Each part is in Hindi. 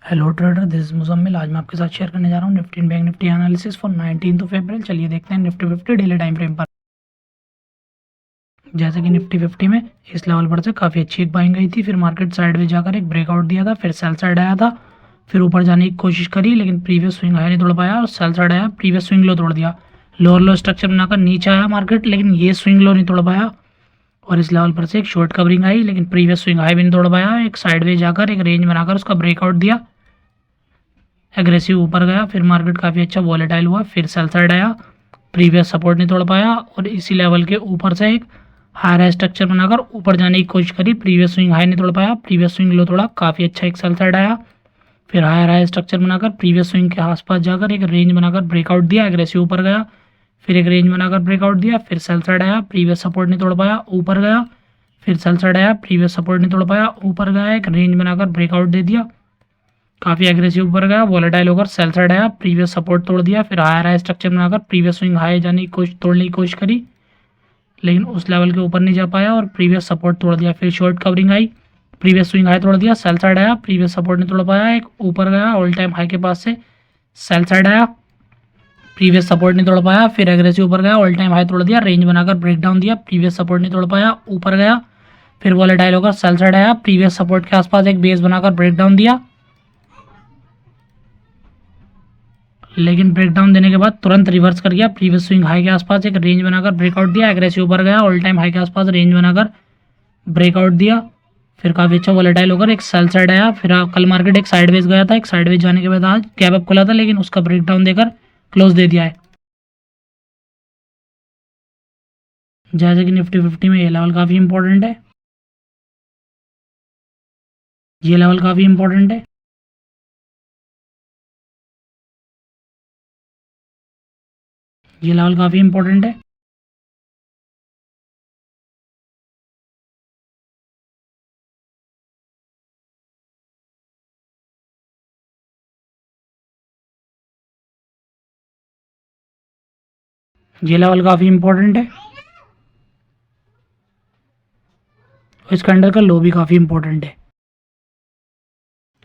Hello trader, this is Muzammil. आज मैं आपके साथ शेयर करने जा रहा हूँ Nifty and bank Nifty analysis for 19 अप्रैल। चलिए देखते हैं निफ्टी 50 डेली टाइम फ्रेम पर। जैसे कि निफ्टी 50 में इस लेवल पर से काफ़ी अच्छी एक बाइंग गई थी, फिर मार्केट साइडवेज जाकर एक ब्रेकआउट दिया था, फिर सेल साइड आया था, फिर ऊपर जाने की कोशिश करी लेकिन प्रीवियस स्विंग हाई नहीं तोड़ पाया और सेल साइड आया, प्रीवियस स्विंग लो तोड़ दिया। लोअर लो स्ट्रक्चर बनाकर नीचे आया मार्केट, लेकिन ये स्विंग लो नहीं तोड़ पाया और इस लेवल पर से एक शॉर्ट कवरिंग आई, लेकिन प्रीवियस स्विंग हाई भी नहीं तोड़ पाया। एक साइडवेज जाकर एक रेंज बनाकर उसका ब्रेकआउट दिया, एग्रेसिव ऊपर गया, फिर मार्केट काफ़ी अच्छा वॉलेटाइल हुआ, फिर सेल साइड आया, प्रीवियस सपोर्ट नहीं तोड़ पाया और इसी लेवल के ऊपर से एक हायर स्ट्रक्चर बनाकर ऊपर जाने की कोशिश करी, प्रीवियस स्विंग हाई नहीं तोड़ पाया, प्रीवियस स्विंग लो तोड़ा, काफ़ी अच्छा एक सेल साइड आया, फिर हायर स्ट्रक्चर बनाकर प्रीवियस स्विंग के आसपास जाकर एक रेंज बनाकर ब्रेकआउट दिया, एग्रेसिव ऊपर गया, फिर एक रेंज बनाकर ब्रेकआउट दिया, फिर सेल साइड आया, प्रीवियस सपोर्ट नहीं तोड़ पाया, ऊपर गया, फिर सेल साइड आया, प्रीवियस सपोर्ट नहीं तोड़ पाया, ऊपर गया, एक रेंज बनाकर ब्रेकआउट दे दिया, काफ़ी एग्रेसिव ऊपर गया, वॉलेटाइल होकर सेल साइड आया, प्रीवियस सपोर्ट तोड़ दिया, फिर हायर स्ट्रक्चर बनाकर प्रीवियस स्विंग हाई जाने की कोशिश तोड़ने की कोशिश करी, लेकिन उस लेवल के ऊपर नहीं जा पाया और प्रीवियस सपोर्ट तोड़ दिया, फिर शॉर्ट कवरिंग आई, प्रीवियस स्विंग हाई तोड़ दिया, सेल साइड आया, प्रीवियस सपोर्ट नहीं तोड़ पाया, एक ऊपर गया ऑल टाइम हाई के पास से, सेल साइड आया, प्रीवियस सपोर्ट नहीं तोड़ पाया, फिर एग्रेसिव ऊपर गया, ऑल टाइम हाई तोड़ दिया, रेंज बनाकर ब्रेक डाउन दिया, प्रीवियस सपोर्ट नहीं तोड़ पाया, ऊपर गया, फिर वॉलेटाइल होकर सेल साइड आया, प्रीवियस सपोर्ट के आसपास एक बेस बनाकर ब्रेक डाउन दिया, लेकिन ब्रेकडाउन देने के बाद तुरंत रिवर्स कर गया, प्रीवियस स्विंग हाई के आसपास एक रेंज बनाकर ब्रेकआउट दिया, एग्रेसिव ऊपर गया, ऑल टाइम हाई के आसपास रेंज बनाकर ब्रेकआउट दिया, फिर काफ़ी अच्छा वोलेटाइल होकर एक सेल साइड आया, फिर कल मार्केट एक साइडवेज गया था, एक साइडवेज जाने के बाद आज गैप अप खुला था, लेकिन उसका ब्रेकडाउन देकर क्लोज दे दिया है। जैसे कि निफ्टी 50 में ये लेवल काफ़ी इंपॉर्टेंट है, ये लेवल काफ़ी इंपॉर्टेंट है, ये लेवल काफ़ी इंपॉर्टेंट है, ये लेवल काफ़ी इंपॉर्टेंट है, इस कैंडल का लो भी काफ़ी इंपॉर्टेंट है।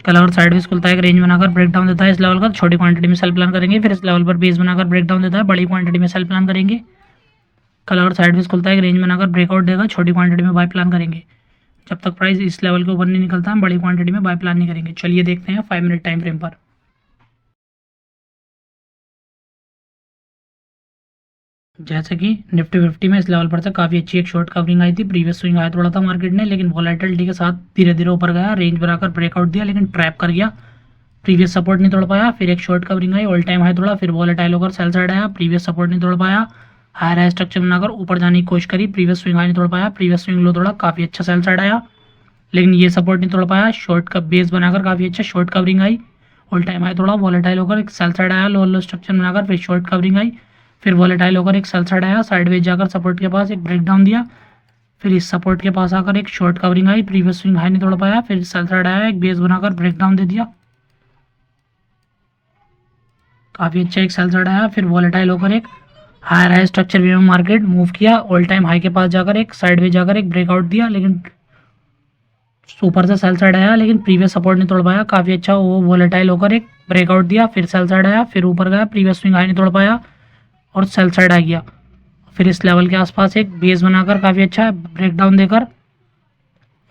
कल अगर साइडवेज खुलता है, एक रेंज बनाकर ब्रेक डाउन देता है इस लेवल का, छोटी क्वांटिटी में सेल प्लान करेंगे, फिर इस लेवल पर बेस बनाकर ब्रेक डाउन देता है, बड़ी क्वांटिटी में सेल प्लान करेंगे। कल अगर साइडवेज खुलता है, एक रेंज बनाकर ब्रेकआउट देगा, छोटी क्वांटिटी में बाय प्लान करेंगे। जब तक प्राइस इस लेवल के ऊपर नहीं निकलता हम बड़ी क्वांटिटी में बाय प्लान नहीं करेंगे। चलिए देखते हैं 5 मिनट टाइम फ्रेम पर। जैसे कि निफ्टी 50 में इस लेवल पर से काफ़ी अच्छी एक शॉर्ट कवरिंग आई थी, प्रीवियस स्विंग आया थोड़ा था मार्केट ने, लेकिन वॉलेटिलिटी के साथ धीरे धीरे ऊपर गया, रेंज बनाकर ब्रेकआउट दिया, लेकिन ट्रैप कर गया, प्रीवियस सपोर्ट नहीं तोड़ पाया, फिर एक शॉर्ट कवरिंग आई, ऑल टाइम हाई तोड़ा, फिर वॉलेटाइल होकर सेल साइड आया, प्रीवियस सपोर्ट नहीं तोड़ पाया, हायर हाई स्ट्रक्चर बनाकर ऊपर जाने की कोशिश करी, प्रीवियस स्विंग हाई नहीं तोड़ पाया, प्रीवियस स्विंग लो तोड़ा, काफ़ी अच्छा सेल साइड आया, लेकिन ये सपोर्ट नहीं तोड़ पाया, शॉर्ट का बेस बनाकर काफ़ी अच्छा शॉर्ट कवरिंग आई, ऑल टाइम हाई थोड़ा वॉलेटाइल होकर एक सेल साइड आया, लो लो स्ट्रक्चर बनाकर फिर शॉर्ट कवरिंग आई, फिर वॉलेटाइल होकर एक सेल साइड आया, साइडवेज जाकर सपोर्ट के पास एक ब्रेक डाउन दिया, फिर इस सपोर्ट के पास आकर एक शॉर्ट कवरिंग आई, प्रीवियस स्विंग हाई नहीं तोड़ पाया, फिर सेल साइड आया, एक बेस बनाकर ब्रेक डाउन दे दिया, काफ़ी अच्छा एक सेल साइड आया, फिर वॉलेटाइल होकर एक हायर हाई स्ट्रक्चर वे में मार्केट मूव किया, ऑल टाइम हाई के पास जाकर एक साइडवेज जाकर एक ब्रेकआउट दिया, लेकिन ऊपर से सेल साइड आया, लेकिन प्रीवियस सपोर्ट नहीं तोड़ पाया, काफ़ी अच्छा वो वॉलेटाइल होकर एक ब्रेकआउट दिया, फिर सेल साइड आया, फिर ऊपर गया, प्रीवियस स्विंग हाई नहीं तोड़ पाया और सेल साइड आ गया, फिर इस लेवल के आसपास एक बेस बनाकर काफ़ी अच्छा ब्रेकडाउन देकर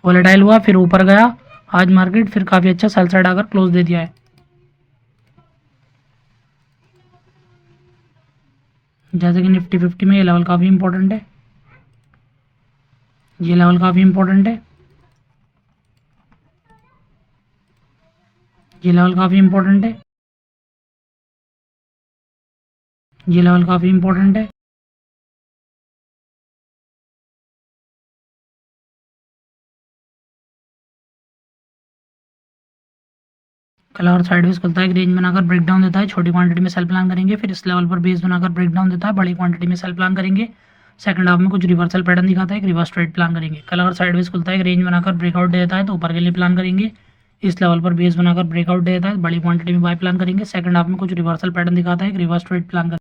वॉलेटाइल हुआ, फिर ऊपर गया आज मार्केट, फिर काफ़ी अच्छा सेल साइड आकर क्लोज दे दिया है। जैसे कि निफ्टी 50 में ये लेवल काफ़ी इंपॉर्टेंट है, ये लेवल काफ़ी इंपॉर्टेंट है, ये लेवल काफ़ी इंपॉर्टेंट है, ये लेवल काफ़ी इंपॉर्टेंट है, कल और साइडवेज खुलता है, रेंज बनाकर ब्रेक डाउन देता है, छोटी क्वांटिटी में सेल प्लान करेंगे, फिर इस लेवल पर बेस बनाकर ब्रेक डाउन देता है, बड़ी क्वांटिटी में सेल प्लान करेंगे, सेकंड हाफ में कुछ रिवर्सल पैटर्न दिखाता है, एक रिवर्स ट्रेड प्लान करेंगे। कल और साइडवेज खुलता है, रेंज बनाकर ब्रेकआउट देता है तो ऊपर के लिए प्लान करेंगे, इस लेवल पर बेस बनाकर ब्रेकआउट देता है, बड़ी क्वांटिटी में बाय प्लान करेंगे, सेकंड हाफ में कुछ रिवर्सल पैटर्न दिखाता है, एक रिवर्स ट्रेड प्लान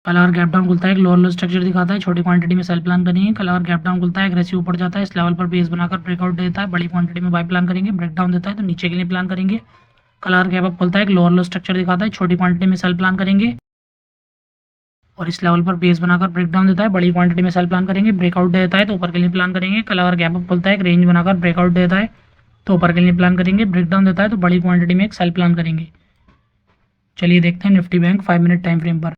कल अगर गैप डाउन खुलता है एक लोअर लो स्ट्रक्चर दिखाता है, छोटी क्वांटिटी में सेल प्लान करेंगे। कल अगर गैप डाउन खुलता है एग्रेसिव ऊपर जाता है, इस लेवल पर बेस बनाकर ब्रेकआउट देता है, बड़ी क्वांटिटी में बाय प्लान करेंगे। ब्रेक डाउन देता है तो नीचे के लिए प्लान करेंगे। कल अगर गैप अप खुलता है एक लोअर लो स्ट्रक्चर दिखाता है, छोटी क्वांटिटी में सेल प्लान करेंगे और इस लेवल पर बेस बनाकर ब्रेक डाउन देता है, बड़ी क्वांटिटी में सेल प्लान करेंगे। ब्रेकआउट देता है तो ऊपर के लिए प्लान करेंगे। कल अगर गैप अप खुलता है एक रेंज बनाकर ब्रेकआउट देता है तो ऊपर के लिए प्लान करेंगे। ब्रेक डाउन देता है तो बड़ी क्वांटिटी में एक सेल प्लान करेंगे। चलिए देखते हैं Nifty bank 5 minute time frame पर।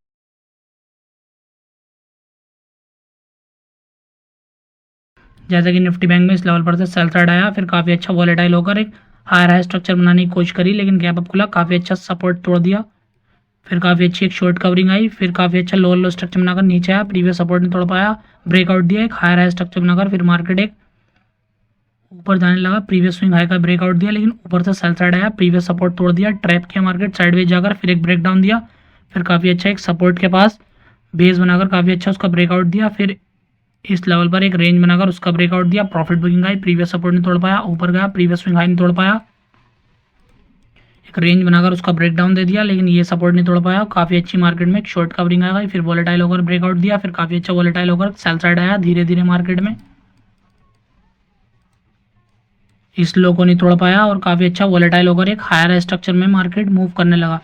जैसे कि निफ्टी बैंक में इस लेवल पर से सेल साइड आया, फिर काफ़ी अच्छा वॉलेटाइल होकर एक हायर हाई स्ट्रक्चर बनाने की कोशिश करी, लेकिन गैप अप खुला, काफ़ी अच्छा सपोर्ट तोड़ दिया। फिर काफ़ी अच्छी एक शॉर्ट कवरिंग आई, फिर काफ़ी अच्छा लोअर लो स्ट्रक्चर बनाकर नीचे आया, प्रीवियस सपोर्ट नहीं तोड़ पाया, ब्रेकआउट दिया एक हायर हाई स्ट्रक्चर बनाकर, फिर मार्केट एक ऊपर जाने लगा, प्रीवियस स्विंग हाई का ब्रेकआउट दिया, लेकिन ऊपर से सेल साइड आया, प्रीवियस सपोर्ट तोड़ दिया, ट्रैप किया मार्केट साइडवेज जाकर, फिर एक ब्रेक डाउन दिया, फिर काफ़ी अच्छा एक सपोर्ट के पास बेस बनाकर काफ़ी अच्छा उसका ब्रेकआउट दिया, फिर इस लेवल पर एक रेंज बनाकर उसका ब्रेकआउट दिया, प्रॉफिट बुकिंग आई, प्रीवियस सपोर्ट नहीं तोड़ पाया, ऊपर गया, प्रीवियस स्विंग हाई नहीं तोड़ पाया, एक रेंज बनाकर उसका ब्रेक डाउन दे दिया, लेकिन ये सपोर्ट नहीं तोड़ पाया। काफ़ी अच्छी मार्केट में एक शॉर्ट कवरिंग आ गई, फिर वॉलेटाइल होकर ब्रेकआउट दिया, फिर काफ़ी अच्छा वॉलेटाइल होकर सेल साइड आया धीरे धीरे मार्केट में, इस लो को नहीं तोड़ पाया और काफ़ी अच्छा वॉलेटाइल होकर एक हायर स्ट्रक्चर में मार्केट मूव करने लगा।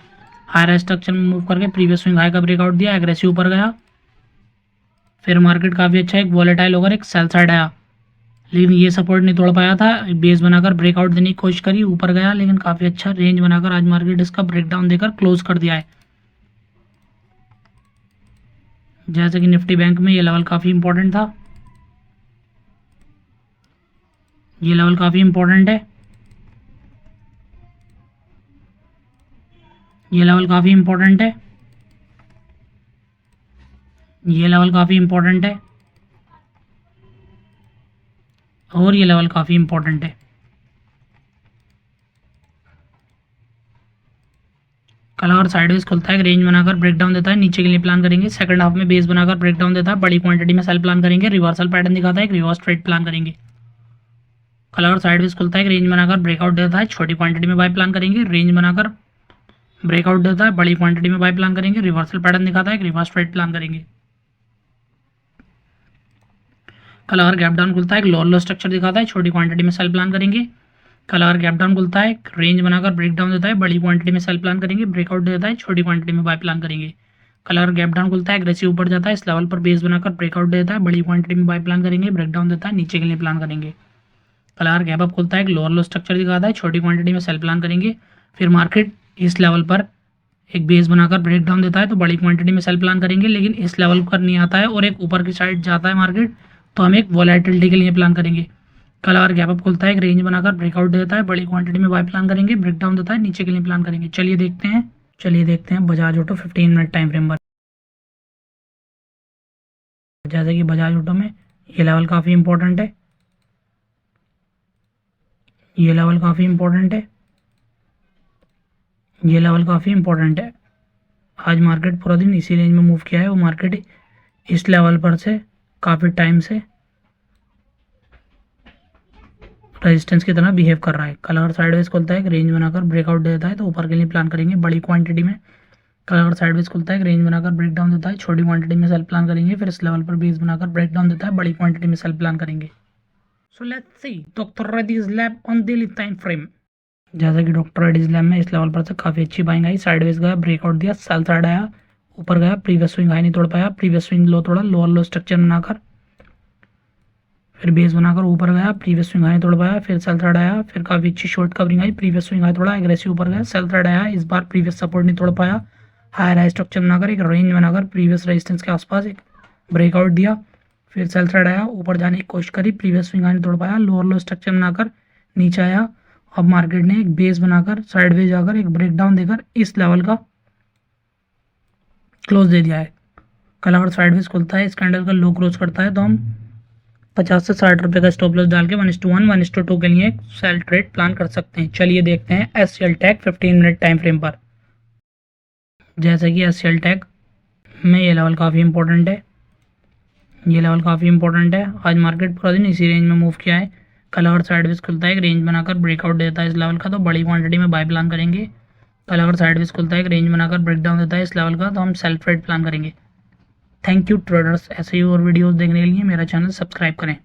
हायर स्ट्रक्चर में मूव करके प्रीवियस स्विंग हाई का ब्रेकआउट दिया, एग्रेसिव ऊपर गया, फिर मार्केट काफ़ी अच्छा एक वॉलेटाइल होकर एक सेल साइड आया, लेकिन ये सपोर्ट नहीं तोड़ पाया था। बेस बनाकर ब्रेकआउट देने की कोशिश करी, ऊपर गया, लेकिन काफ़ी अच्छा रेंज बनाकर आज मार्केट इसका ब्रेकडाउन देकर क्लोज कर दिया है। जैसे कि निफ्टी बैंक में ये लेवल काफ़ी इंपॉर्टेंट था, ये लेवल काफ़ी इंपॉर्टेंट है, ये लेवल काफ़ी इंपॉर्टेंट है, ये लेवल काफ़ी इंपॉर्टेंट है और ये लेवल काफ़ी इंपॉर्टेंट है। कल अगर साइडवेज खुलता है रेंज बनाकर ब्रेकडाउन देता है, नीचे के लिए प्लान करेंगे। सेकंड हाफ में बेस बनाकर ब्रेकडाउन देता है, बड़ी क्वांटिटी में सेल प्लान करेंगे, रिवर्सल पैटर्न दिखाता है, एक रिवर्स ट्रेड प्लान करेंगे। कल अगर साइडवेज खुलता है रेंज बनाकर ब्रेकआउट देता है, छोटी क्वांटिटी में बाय प्लान करेंगे, रेंज बनाकर ब्रेकआउट देता है, बड़ी क्वांटिटी में बाय प्लान करेंगे, रिवर्सल पैटर्न दिखाता है, एक रिवर्स ट्रेड प्लान करेंगे। कल अगर गैप डाउन खुलता है एक लोअर लो स्ट्रक्चर दिखाता है, छोटी क्वांटिटी में सेल प्लान करेंगे। कल अगर गैप डाउन खुलता है रेंज बनाकर ब्रेक डाउन देता है, बड़ी क्वांटिटी में सेल प्लान करेंगे, ब्रेकआउट देता है, छोटी क्वांटिटी में बाय प्लान करेंगे। कल अगर गैप डाउन खुलता है एग्रेसिव ऊपर जाता है, इस लेवल पर बेस बनाकर ब्रेकआउट देता है, बड़ी क्वांटिटी में बाय प्लान करेंगे, ब्रेक डाउन देता है, नीचे के लिए प्लान करेंगे। कल अगर गैप अप खुलता है एक लोअर लो स्ट्रक्चर दिखाता है, छोटी क्वांटिटी में सेल प्लान करेंगे, फिर मार्केट इस लेवल पर एक बेस बनाकर ब्रेक डाउन देता है तो बड़ी क्वांटिटी में सेल प्लान करेंगे, लेकिन इस लेवल पर नहीं आता है और एक ऊपर की साइड जाता है मार्केट, तो हम एक वॉलेटिलिटी के लिए प्लान करेंगे। कल अगर गैप अप खुलता है एक रेंज बनाकर ब्रेकआउट देता है, बड़ी क्वांटिटी में बाय प्लान करेंगे, ब्रेक डाउन देता है, नीचे के लिए प्लान करेंगे। चलिए देखते हैं Bajaj auto 15 minute time frame पर। जैसे कि बजाज ऑटो में ये लेवल काफ़ी इंपॉर्टेंट है, ये लेवल काफ़ी इंपॉर्टेंट है, ये लेवल काफ़ी इंपॉर्टेंट है। आज मार्केट पूरा दिन इसी रेंज में मूव किया है, वो मार्केट इस लेवल पर से काफ़ी टाइम से रेजिस्टेंस की तरह बिहेव कर रहा है। कल अगर साइडवेज खुलता है रेंज बनाकर ब्रेकआउट देता है तो ऊपर के लिए प्लान करेंगे, बड़ी क्वांटिटी में। कल अगर साइडवेज खुलता है रेंज बनाकर ब्रेक डाउन देता है, छोटी क्वांटिटी में सेल प्लान करेंगे, फिर इस लेवल पर बेस बनाकर ब्रेक डाउन देता है, बड़ी क्वांटिटी में सेल प्लान करेंगे। So let's see doctor Reddy's lab on daily time frame. जैसा कि डॉक्टर रेड्डीज लैब में इस लेवल पर से काफ़ी अच्छी बाइंग आई, साइडवेज गया, ब्रेकआउट दिया, सेल साइड आया, ऊपर गया, प्रीवियस स्विंग हाई नहीं तोड़ पाया, प्रीवियस स्विंग लो तोड़ा, लोअर लो स्ट्रक्चर बनाकर फिर बेस बनाकर ऊपर गया, प्रीवियस स्विंग हाई तोड़ पाया, फिर सेल साइड आया, फिर काफ़ी अच्छी शॉर्ट कवरिंग आई, प्रीवियस स्विंग हाई तोड़ा, एग्रेसिव ऊपर गया, सेल साइड आया, इस बार प्रीवियस सपोर्ट नहीं तोड़ पाया, हायर हाई स्ट्रक्चर बनाकर एक रेंज बनाकर प्रीवियस रेजिस्टेंस के आसपास एक ब्रेकआउट दिया, फिर सेल साइड आया, ऊपर जाने की कोशिश करी, प्रीवियस स्विंग हाई नहीं तोड़ पाया, लोअर लो स्ट्रक्चर बनाकर नीचे आया। अब मार्केट ने एक बेस बनाकर साइडवेज जाकर एक ब्रेकडाउन देकर इस लेवल का क्लोज दे दिया है। कल अगर साइडवेज खुलता है, इस कैंडल का लो क्रॉस करता है तो हम 50 से 60 रुपये का स्टॉप लॉस डाल के 1:1 1:2 के लिए एक सेल ट्रेड प्लान कर सकते हैं। चलिए देखते हैं SCL tag 15 minute time frame पर। जैसे कि एससीएल टैग में ये लेवल काफ़ी इंपॉर्टेंट है, ये लेवल काफ़ी इंपॉर्टेंट है। आज मार्केट पूरा दिन इसी रेंज में मूव किया है। कल अगर साइडवेज खुलता है, एक रेंज बनाकर ब्रेकआउट देता है इस लेवल का, तो बड़ी क्वांटिटी में बाय प्लान करेंगे। कल अगर साइडवेज खुलता है, एक रेंज बनाकर ब्रेकडाउन देता है इस लेवल का, तो हम सेल ट्रेड प्लान करेंगे। Thank you traders. ऐसे ही और वीडियोस देखने के लिए मेरा चैनल सब्सक्राइब करें।